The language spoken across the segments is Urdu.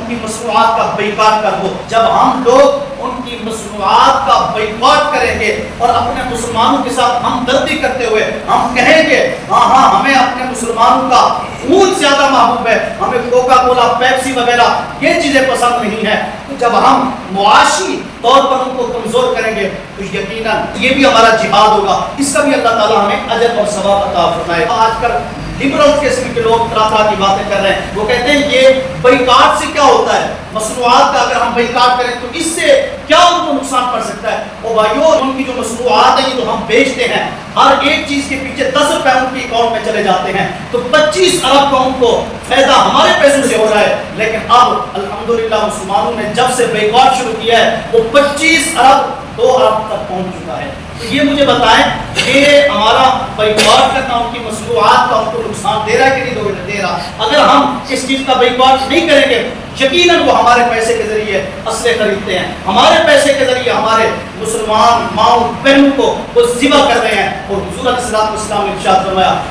کی مصنوعات کا بائیکاٹ کر دو. جب ہم لوگ ان کی مصنوعات کا بائیکاٹ کریں گے اور اپنے مسلمانوں کے ساتھ ہمدردی کرتے ہوئے ہم کہیں گے ہاں ہمیں اپنے مسلمانوں کا خون زیادہ محبوب ہے, ہمیں کوکا کولا, پیپسی وغیرہ یہ چیزیں پسند نہیں ہیں, تو جب ہم معاشی طور پر ان کو کمزور کریں گے تو یقیناً یہ بھی ہمارا جہاد ہوگا, اس کا بھی اللہ تعالیٰ ہمیں اجر اور ثواب عطا فرمائے. آج کل لبرل قسم کے لوگ طرح طرح کی باتیں کر رہے ہیں, وہ کہتے ہیں یہ بائیکاٹ سے کیا ہوتا ہے, مصنوعات کا اگر ہم بائیکاٹ کریں تو اس سے کیا ان کو نقصان پڑ سکتا ہے. اور بھائیو ان کی جو مصنوعات ہیں یہ جو ہم بیچتے ہیں ہر ایک چیز کے پیچھے 10 روپے ان کی اکاؤنٹ میں چلے جاتے ہیں, تو 25 ارب کا ان کو فائدہ ہمارے پیسوں سے ہو رہا ہے. لیکن اب الحمدللہ مسلمانوں نے جب سے بائیکاٹ شروع کیا ہے وہ 25 ارب 2 ارب تک پہنچ چکا ہے. تو یہ مجھے بتائیں کہ ہمارا بائیکاٹ کرنا ان کی مصنوعات کا ان کو نقصان دے رہا ہے کہ نہیں دے رہا. اگر ہم اس چیز کا بائیکاٹ نہیں کریں گے یقیناً وہ ہمارے پیسے کے ذریعے اسلحے خریدتے ہیں, ہمارے پیسے کے ذریعے ہمارے مسلمان ماؤں بہنوں کو وہ ذبح کر رہے ہیں. اور حضور علیہ السلام نے ارشاد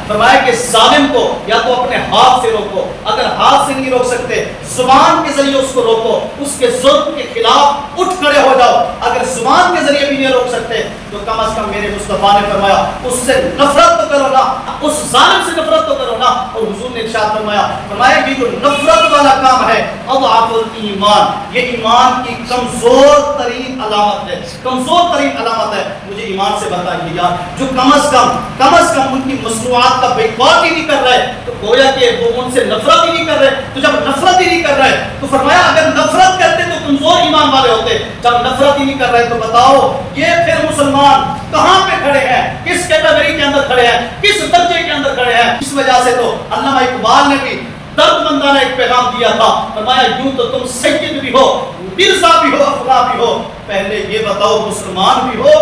فرمایا کہ ظالم کو یا تو اپنے ہاتھ سے روکو, اگر ہاتھ سے نہیں روک سکتے زبان کے ذریعے اس کو روکو, اس کے ظلم کے خلاف اٹھ کھڑے ہو جاؤ. اگر زبان کے ذریعے بھی نہیں روک سکتے تو کم از کم میرے مصطفیٰ نے فرمایا اس سے نفرت تو کرو نا, اس ظالم سے نفرت تو کرو نا. اور حضور نے ارشاد فرمایا کہ جو نفرت والا کام ہے اضعف الایمان, یہ ایمان کی کمزور ترین علامت ہے, کمزور ترین علامت ہے. مجھے ایمان سے بتائیے یار, جو کم از کم ان کی مصنوعات کا بائیکاٹ ہی نہیں کر رہے تو گویا کہ وہ ان سے نفرت ہی نہیں کر رہے. تو جب نفرت ہی نہیں کر رہے تو فرمایا اگر نفرت کرتے تو کمزور ایمان والے ہوتے, جب نفرت ہی نہیں کر رہے تو بتاؤ یہ پھر مسلمان کہاں پہ کھڑے ہیں, کس کیٹیگری کے اندر کھڑے ہیں, کس درجے کے اندر کھڑے ہیں. اس وجہ سے تو علامہ اقبال نے بھی درد مندانہ ایک پیغام دیا تھا, فرمایا یوں تو تم سید بھی ہو, مرزا بھی ہو, افغا بھی ہو, پہلے یہ بتاؤ مسلمان بھی ہو.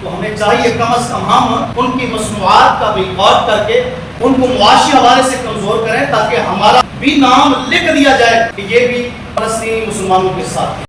تو ہمیں چاہیے کم از کم ہم ان کی مصنوعات کا بائیکاٹ کر کے ان کو معاشی حوالے سے کمزور کریں تاکہ ہمارا بھی نام لکھ دیا جائے کہ یہ بھی فلسطینی مسلمانوں کے ساتھ